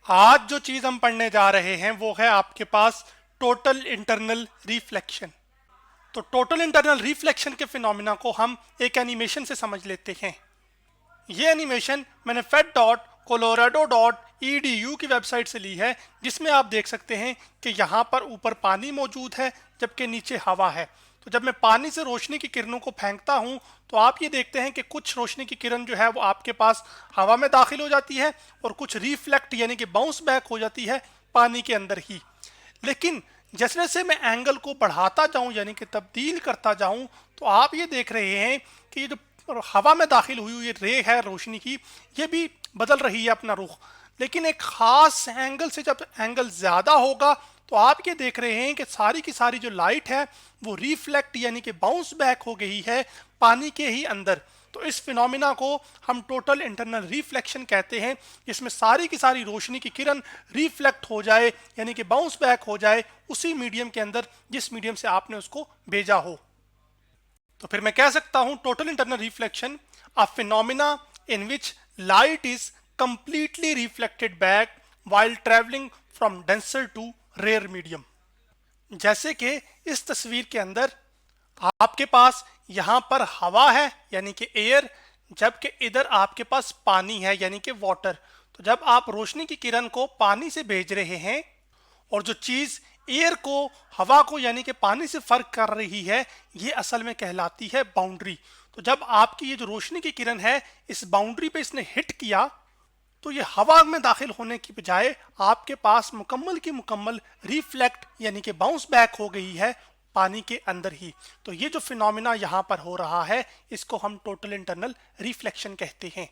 आज जो चीज हम पढ़ने जा रहे हैं वो है आपके पास टोटल इंटरनल रिफ्लेक्शन। तो टोटल इंटरनल रिफ्लेक्शन के फिनोमिना को हम एक एनिमेशन से समझ लेते हैं। ये एनिमेशन मैंने fed.colorado.edu की वेबसाइट से ली है, जिसमें आप देख सकते हैं कि यहाँ पर ऊपर पानी मौजूद है जबकि नीचे हवा है। तो जब मैं पानी से रोशनी की किरणों को फेंकता हूँ तो आप ये देखते हैं कि कुछ रोशनी की किरण जो है वो आपके पास हवा में दाखिल हो जाती है और कुछ रिफ्लेक्ट यानी कि बाउंस बैक हो जाती है पानी के अंदर ही। लेकिन जैसे जैसे मैं एंगल को बढ़ाता जाऊं यानी कि तब्दील करता जाऊं तो आप ये देख रहे हैं कि ये जो हवा में दाखिल हुई ये रे है रोशनी की, ये भी बदल रही है अपना रुख। लेकिन एक खास एंगल से जब एंगल ज्यादा होगा तो आप ये देख रहे हैं कि सारी की सारी जो लाइट है वो रिफ्लेक्ट यानी कि बाउंस बैक हो गई है पानी के ही अंदर। तो इस फिनोमिना को हम टोटल इंटरनल रिफ्लेक्शन कहते हैं, जिसमें सारी की सारी रोशनी की किरण रिफ्लेक्ट हो जाए यानी कि बाउंस बैक हो जाए उसी मीडियम के अंदर जिस मीडियम से आपने उसको भेजा हो। तो फिर मैं कह सकता हूं total internal reflection a phenomena in which light is completely reflected back while travelling from denser to rare medium. जैसे कि इस तस्वीर के अंदर आपके पास यहाँ पर हवा है यानी कि एयर, जबकि इधर आपके पास पानी है यानी कि वाटर। तो जब आप रोशनी की किरण को पानी से भेज रहे हैं और जो चीज एयर को हवा को यानी कि पानी से फर्क कर रही है ये असल में कहलाती है बाउंड्री। तो जब आपकी ये जो रोशनी की किरण है इस बाउंड्री पे इसने हिट किया तो ये हवा में दाखिल होने की बजाय आपके पास मुकम्मल की मुकम्मल रिफ्लेक्ट यानी कि बाउंस बैक हो गई है पानी के अंदर ही। तो ये जो फिनोमिना यहाँ पर हो रहा है इसको हम टोटल इंटरनल रिफ्लेक्शन कहते हैं।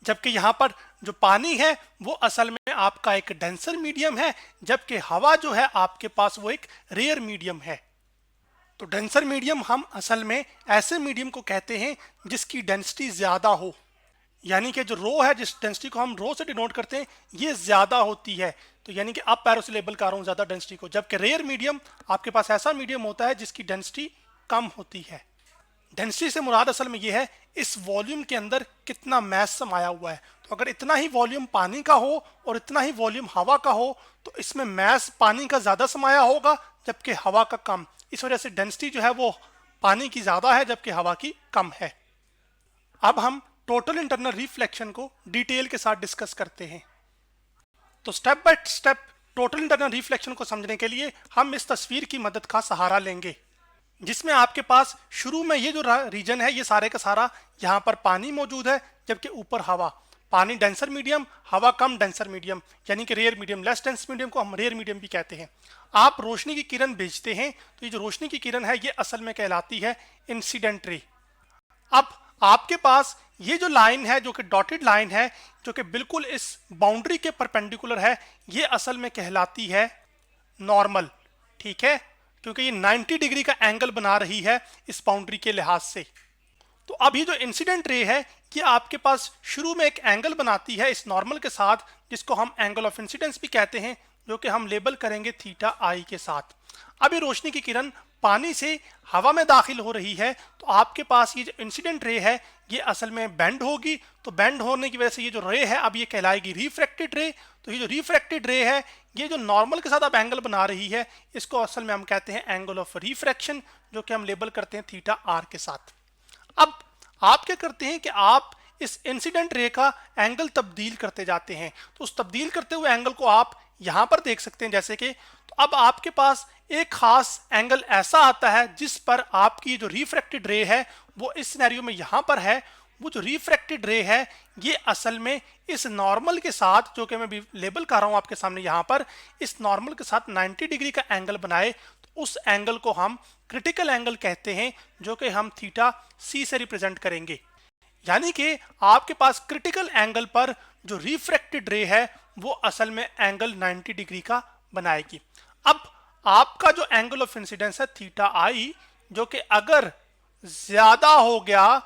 जबकि यहाँ पर जो पानी है वो असल में आपका एक डेंसर मीडियम है, जबकि हवा जो है आपके पास वो एक रेयर मीडियम है। तो डेंसर मीडियम हम असल में ऐसे मीडियम को कहते हैं जिसकी डेंसिटी ज्यादा हो, यानी कि जो रो है जिस डेंसिटी को हम रो से डिनोट करते हैं ये ज्यादा होती है। तो यानी कि अब पैरो से लेबल कर रहा हूं ज्यादा डेंसिटी को, जबकि रेयर मीडियम आपके पास ऐसा मीडियम होता है जिसकी डेंसिटी कम होती है। डेंसिटी से मुराद असल में ये है इस वॉल्यूम के अंदर कितना मैस समाया हुआ है। तो अगर इतना ही वॉल्यूम पानी का हो और इतना ही वॉल्यूम हवा का हो तो इसमें मैस पानी का ज्यादा समाया होगा जबकि हवा का कम। इस वजह से डेंसिटी जो है वो पानी की ज्यादा है जबकि हवा की कम है। अब हम टोटल इंटरनल रिफ्लेक्शन को डिटेल के साथ डिस्कस करते हैं। तो step by step total internal reflection को समझने के लिए हम इस तस्वीर की मदद का सहारा लेंगे, जिसमें आपके पास शुरू में ये जो रीजन है ये सारे का सारा यहाँ पर पानी मौजूद है जबकि ऊपर हवा। पानी डेंसर मीडियम, हवा कम डेंसर मीडियम यानी कि rare medium. Less dense medium को हम रेयर मीडियम भी कहते हैं। आप रोशनी की किरण भेजते हैं तो ये जो रोशनी की किरण है ये असल में कहलाती है इंसिडेंट रे। अब आपके पास ये जो लाइन है जो कि डॉटेड लाइन है जो कि बिल्कुल इस बाउंड्री के परपेंडिकुलर है ये असल में कहलाती है नॉर्मल। ठीक है, क्योंकि ये 90 डिग्री का एंगल बना रही है इस बाउंड्री के लिहाज से। तो अब ये जो इंसिडेंट रे है ये आपके पास शुरू में एक एंगल बनाती है इस नॉर्मल के साथ, जिसको हम एंगल ऑफ इंसिडेंस भी कहते हैं, जो कि हम लेबल करेंगे थीटा आई के साथ। अब ये रोशनी की किरण पानी से हवा में दाखिल हो रही है तो आपके पास ये जो इंसिडेंट रे है ये असल में बेंड होगी। तो बेंड होने की वजह से ये जो रे है अब ये कहलाएगी रिफ्रैक्टेड रे। तो ये जो रिफ्रैक्टेड रे है ये जो नॉर्मल के साथ अब एंगल बना रही है इसको असल में हम कहते हैं एंगल ऑफ रिफ्रैक्शन, जो कि हम लेबल करते हैं थीटा आर के साथ। अब आप क्या करते हैं कि आप इस इंसिडेंट रे का एंगल तब्दील करते जाते हैं। तो उस तब्दील करते हुए एंगल को आप यहां पर देख सकते हैं जैसे कि, तो अब आपके पास एक खास एंगल ऐसा आता है जिस पर आपकी जो रिफ्रैक्टेड रे है वो इस सिनेरियो में यहां पर है। वो जो रिफ्रैक्टेड रे है ये असल में इस नॉर्मल के साथ, जो कि मैं भी लेबल कर रहा हूं आपके सामने यहां पर, इस नॉर्मल के साथ 90 डिग्री का एंगल बनाए तो उस एंगल को हम क्रिटिकल एंगल कहते हैं, जो कि हम थीटा सी से रिप्रेजेंट करेंगे। यानी कि आपके पास क्रिटिकल एंगल पर जो रिफ्रैक्टेड रे है वो असल में एंगल 90 डिग्री का बनाएगी। अब आपका जो एंगल ऑफ इंसिडेंस है थीटा आई, जो कि अगर ज्यादा हो गया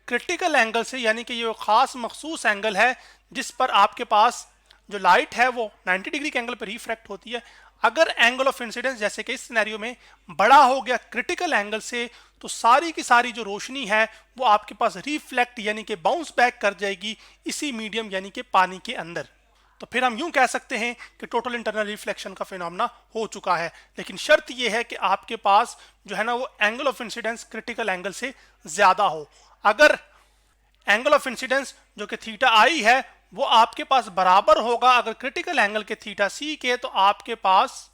क्रिटिकल एंगल से, यानी कि ये खास मखसूस एंगल है जिस पर आपके पास जो लाइट है वो 90 डिग्री के एंगल पर रिफ्रैक्ट होती है, अगर एंगल ऑफ इंसिडेंस जैसे कि इस सिनेरियो में बड़ा हो गया क्रिटिकल एंगल से तो सारी की सारी जो रोशनी है वो आपके पास रिफ्लेक्ट यानी कि बाउंस बैक कर जाएगी इसी मीडियम यानी कि पानी के अंदर। तो फिर हम यूं कह सकते हैं कि टोटल इंटरनल रिफ्लेक्शन का फिनोमेना हो चुका है। लेकिन शर्त यह है कि आपके पास जो है ना वो angle of incidence critical angle से ज्यादा हो। अगर एंगल ऑफ इंसिडेंस जो कि थीटा आई है वो आपके पास बराबर होगा अगर क्रिटिकल एंगल के थीटा सी के, तो आपके पास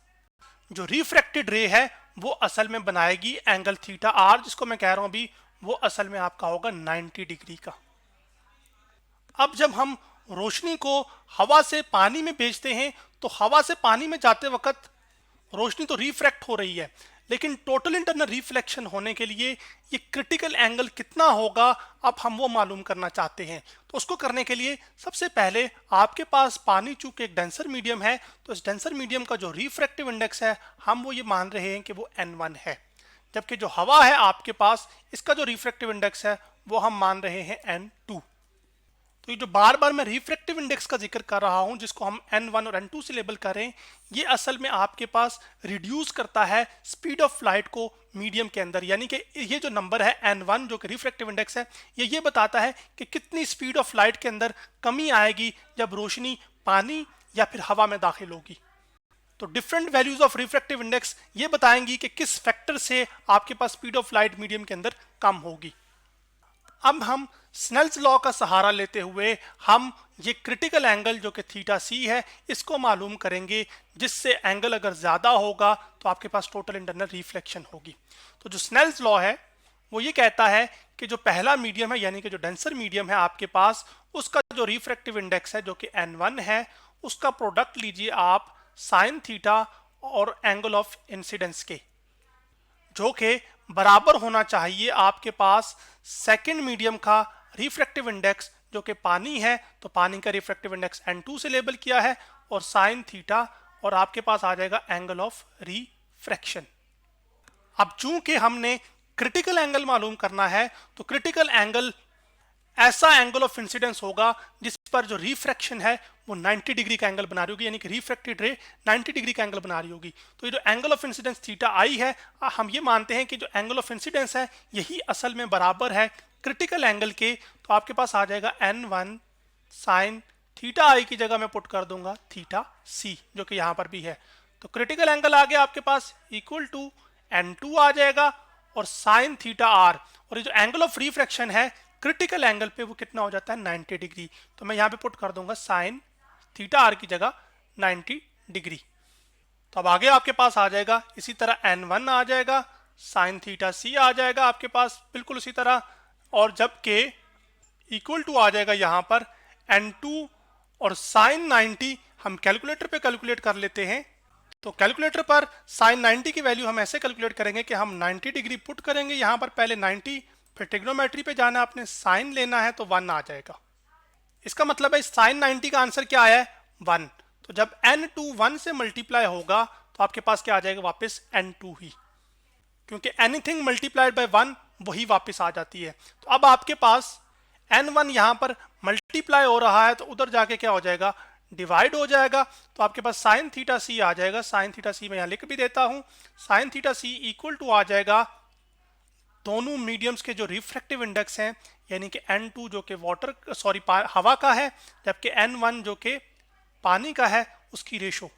जो रिफ्रैक्टेड रे है वो असल में बनाएगी एंगल थीटा आर, जिसको मैं कह रहा हूं अभी, वो असल में आपका होगा 90 डिग्री का। अब जब हम रोशनी को हवा से पानी में भेजते हैं तो हवा से पानी में जाते वक्त रोशनी तो रिफ्रैक्ट हो रही है, लेकिन टोटल इंटरनल रिफ्लेक्शन होने के लिए ये क्रिटिकल एंगल कितना होगा, अब हम वो मालूम करना चाहते हैं। तो उसको करने के लिए सबसे पहले आपके पास पानी चूंकि एक डेंसर मीडियम है, तो इस डेंसर मीडियम का जो रिफ्रैक्टिव इंडेक्स है हम वो ये मान रहे हैं कि वो n1 है, जबकि जो हवा है आपके पास इसका जो रिफ्रैक्टिव इंडेक्स है वो हम मान रहे हैं n2। तो ये जो बार बार मैं रिफ्रैक्टिव इंडेक्स का जिक्र कर रहा हूं जिसको हम n1 और n2 से लेबल करें, ये असल में आपके पास रिड्यूस करता है स्पीड ऑफ लाइट को मीडियम के अंदर। यानी कि ये जो नंबर है n1 जो कि रिफ्रैक्टिव इंडेक्स है, ये बताता है कि कितनी स्पीड ऑफ लाइट के अंदर कमी आएगी जब रोशनी पानी या फिर हवा में दाखिल होगी। तो different values of refractive index ये बताएंगी कि किस फैक्टर से आपके पास स्पीड ऑफ लाइट मीडियम के अंदर कम होगी। अब हम स्नेल्स लॉ का सहारा लेते हुए हम ये क्रिटिकल एंगल जो कि थीटा सी है इसको मालूम करेंगे, जिससे एंगल अगर ज्यादा होगा तो आपके पास टोटल इंटरनल रिफ्लेक्शन होगी। तो जो स्नेल्स लॉ है वो ये कहता है कि जो पहला मीडियम है यानी कि जो डेंसर मीडियम है आपके पास, उसका जो रिफ्रैक्टिव इंडेक्स है जो कि n1 है, उसका प्रोडक्ट लीजिए आप साइन थीटा और एंगल ऑफ इंसिडेंस के, जो कि बराबर होना चाहिए आपके पास सेकंड मीडियम का रिफ्रैक्टिव इंडेक्स जो कि पानी है, तो पानी का रिफ्रैक्टिव इंडेक्स n2 से लेबल किया है, और साइन थीटा, और आपके पास आ जाएगा एंगल ऑफ रिफ्रैक्शन। अब चूंकि हमने क्रिटिकल एंगल मालूम करना है, तो क्रिटिकल एंगल ऐसा एंगल ऑफ इंसिडेंस होगा जिस पर जो रिफ्रैक्शन है वो 90 डिग्री का एंगल बना रही होगी, यानी कि रिफ्रैक्टेड रे 90 डिग्री का एंगल बना रही होगी। तो ये जो एंगल ऑफ इंसिडेंस थीटा आई है, हम ये मानते हैं कि जो एंगल ऑफ इंसिडेंस है यही असल में बराबर है क्रिटिकल एंगल के। तो आपके पास आ जाएगा n1 साइन थीटा आई की जगह मैं पुट कर दूंगा थीटा सी, जो कि यहां पर भी है। तो क्रिटिकल एंगल आ गया आपके पास इक्वल टू n2 आ जाएगा और साइन थीटा आर, और ये जो एंगल ऑफ रिफ्रैक्शन है क्रिटिकल एंगल पे वो कितना हो जाता है 90 डिग्री। तो मैं यहाँ पे पुट कर दूंगा साइन थीटा आर की जगह 90 डिग्री। तो अब आगे आपके पास आ जाएगा इसी तरह n1 आ जाएगा, साइन थीटा सी आ जाएगा आपके पास बिल्कुल उसी तरह, और जबकि इक्वल टू आ जाएगा यहाँ पर n2 और साइन 90 हम कैलकुलेटर पे कैलकुलेट कर लेते हैं। तो कैलकुलेटर पर साइन 90 की वैल्यू हम ऐसे कैलकुलेट करेंगे कि हम 90 डिग्री पुट करेंगे यहाँ पर पहले 90, फिर ट्रिग्नोमेट्री पे जाना आपने साइन लेना है तो 1 आ जाएगा। इसका मतलब है साइन 90 का आंसर क्या आया है 1। तो जब n2 1 से मल्टीप्लाई होगा तो आपके पास क्या आ जाएगा वापस n2 ही, क्योंकि एनीथिंग मल्टीप्लाइड बाय 1 वही वापस आ जाती है। तो अब आपके पास n1 यहाँ पर मल्टीप्लाई हो रहा है तो उधर जाके क्या हो जाएगा डिवाइड हो जाएगा। तो आपके पास साइन थीटा सी आ जाएगा, साइन थीटा सी मैं यहाँ लिख भी देता हूँ, sine theta c equal to आ जाएगा दोनों मीडियम्स के जो रिफ्रैक्टिव इंडेक्स हैं, यानी कि n2 जो कि हवा का है, जबकि n1 जो कि पानी का है, उसकी रेशो।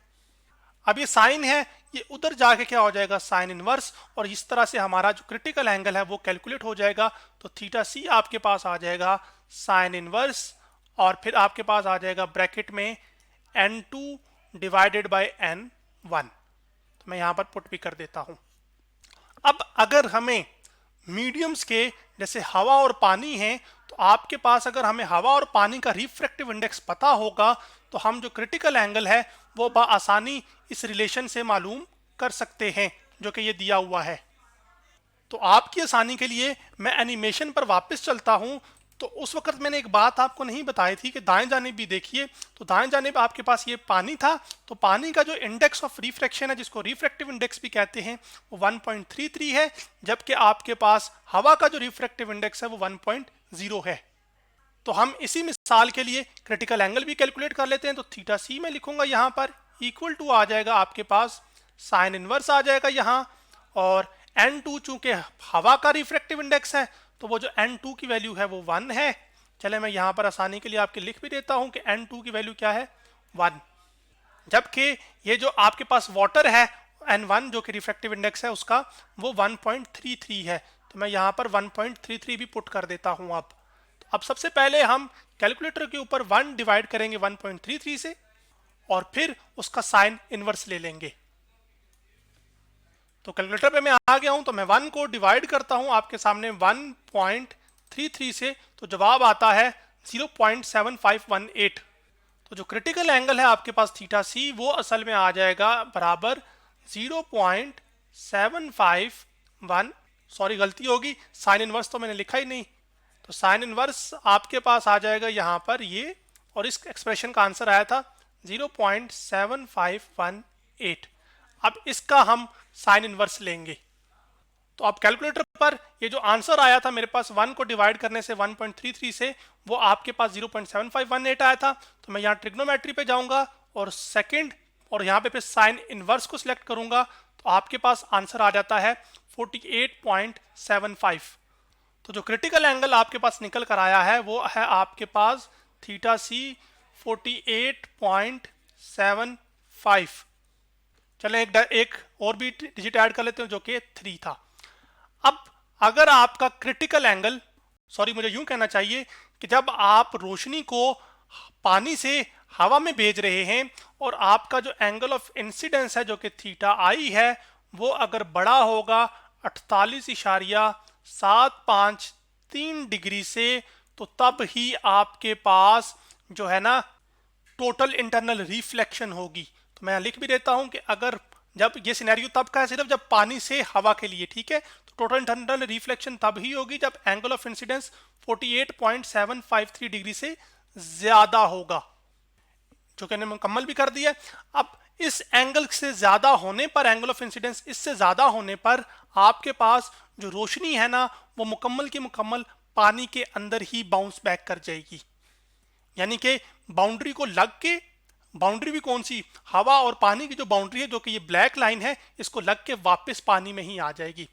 अब ये साइन है, ये उधर जाके क्या हो जाएगा साइन इनवर्स, और इस तरह से हमारा जो क्रिटिकल एंगल है वो कैलकुलेट हो जाएगा। तो थीटा सी आपके पास आ जाएगा साइन इनवर्स, और फिर आपके पास आ जाएगा ब्रैकेट में n2 डिवाइडेड बाय n1। तो मैं यहाँ पर पुट भी कर देता हूँ। अब अगर हमें मीडियम्स के जैसे हवा और पानी है, तो आपके पास अगर हमें हवा और पानी का रिफ्रैक्टिव इंडेक्स पता होगा तो हम जो क्रिटिकल एंगल है वो आसानी इस रिलेशन से मालूम कर सकते हैं जो कि ये दिया हुआ है। तो आपकी आसानी के लिए मैं एनिमेशन पर वापस चलता हूं। तो उस वक्त मैंने एक बात आपको नहीं बताई थी कि दाएं जानिब भी देखिए, तो दाएं जानिब आपके पास ये पानी था, तो पानी का जो इंडेक्स ऑफ रिफ्रैक्शन है जिसको रिफ्रैक्टिव इंडेक्स भी कहते हैं वो 1.33 है, जबकि आपके पास हवा का जो रिफ्रैक्टिव इंडेक्स है वो 1.0 है। तो हम इसी मिसाल के लिए क्रिटिकल एंगल भी कैलकुलेट कर लेते हैं। तो थीटा सी में लिखूंगा यहाँ पर इक्वल टू आ जाएगा आपके पास साइन इनवर्स आ जाएगा यहाँ, और n2 चूंकि हवा का रिफ्रैक्टिव इंडेक्स है तो वो जो n2 की वैल्यू है वो 1 है। चले मैं यहाँ पर आसानी के लिए आपके लिख भी देता हूँ कि n2 की वैल्यू क्या है 1। जबकि ये जो आपके पास वाटर है N1 जो कि रिफ्रैक्टिव इंडेक्स है उसका, वो 1.33 है। तो मैं यहाँ पर 1.33 भी पुट कर देता हूँ। अब सबसे पहले हम कैलकुलेटर के ऊपर 1 डिवाइड करेंगे 1.33 से, और फिर उसका साइन इनवर्स ले लेंगे। तो कैलकुलेटर पे मैं आ गया हूं, तो मैं 1 को डिवाइड करता हूं आपके सामने 1.33 से, तो जवाब आता है 0.7518। तो जो क्रिटिकल एंगल है आपके पास थीटा सी, वो असल में आ जाएगा बराबर 0.751, सॉरी गलती होगी, साइन इनवर्स तो मैंने लिखा ही नहीं। तो साइन इनवर्स आपके पास आ जाएगा यहाँ पर ये, और इस एक्सप्रेशन का आंसर आया था 0.7518। अब इसका हम साइन इनवर्स लेंगे। तो अब कैलकुलेटर पर ये जो आंसर आया था मेरे पास 1 को डिवाइड करने से 1.33 से, वो आपके पास 0.7518 आया था। तो मैं यहाँ ट्रिग्नोमेट्री पे जाऊंगा और सेकंड, और यहाँ पे फिर साइन इनवर्स को सिलेक्ट करूंगा, तो आपके पास आंसर आ जाता है 48.75। तो जो क्रिटिकल एंगल आपके पास निकल कर आया है वो है आपके पास थीटा सी 48.75। चलें एक और भी डिजिट ऐड कर लेते हैं जो कि 3 था। अब अगर आपका क्रिटिकल एंगल, सॉरी मुझे यूं कहना चाहिए कि जब आप रोशनी को पानी से हवा में भेज रहे हैं और आपका जो एंगल ऑफ इंसिडेंस है जो कि थीटा आई है, वो अगर बड़ा होगा 48.753 डिग्री से, तो तब ही आपके पास जो है ना टोटल इंटरनल रिफ्लेक्शन होगी। तो मैं लिख भी देता हूं कि अगर जब ये सिनेरियो तब का है सिर्फ जब पानी से हवा के लिए, ठीक है, तो टोटल इंटरनल रिफ्लेक्शन तब ही होगी जब एंगल ऑफ इंसिडेंस 48.753 डिग्री से ज्यादा होगा, जो कि मैंने मुकम्मल भी कर दिया। अब इस एंगल से ज्यादा होने पर, एंगल ऑफ इंसिडेंस इससे ज्यादा होने पर, आपके पास जो रोशनी है ना वो मुकम्मल की मुकम्मल पानी के अंदर ही बाउंस बैक कर जाएगी। यानी कि बाउंड्री को लग के, बाउंड्री भी कौन सी, हवा और पानी की जो बाउंड्री है जो कि ये ब्लैक लाइन है, इसको लग के वापस पानी में ही आ जाएगी।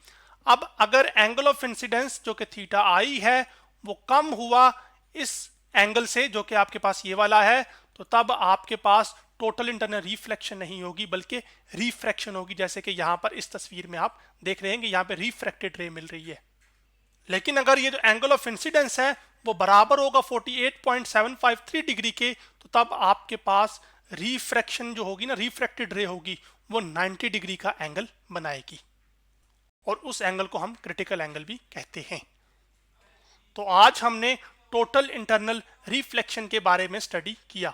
अब अगर एंगल ऑफ इंसिडेंस जो कि थीटा आई है वो कम हुआ इस एंगल से जो कि आपके पास ये वाला है, तो तब आपके पास टोटल इंटरनल रिफ्लेक्शन नहीं होगी बल्कि रिफ्रैक्शन होगी, जैसे कि यहाँ पर इस तस्वीर में आप देख रहे हैं कि यहाँ पे रिफ्रैक्टेड रे मिल रही है। लेकिन अगर ये जो एंगल ऑफ इंसिडेंस है वो बराबर होगा 48.753 डिग्री के, तो तब आपके पास रिफ्रैक्शन जो होगी ना, रिफ्रैक्टेड रे होगी, वो 90 डिग्री का एंगल बनाएगी, और उस एंगल को हम क्रिटिकल एंगल भी कहते हैं। तो आज हमने टोटल इंटरनल रिफ्लेक्शन के बारे में स्टडी किया।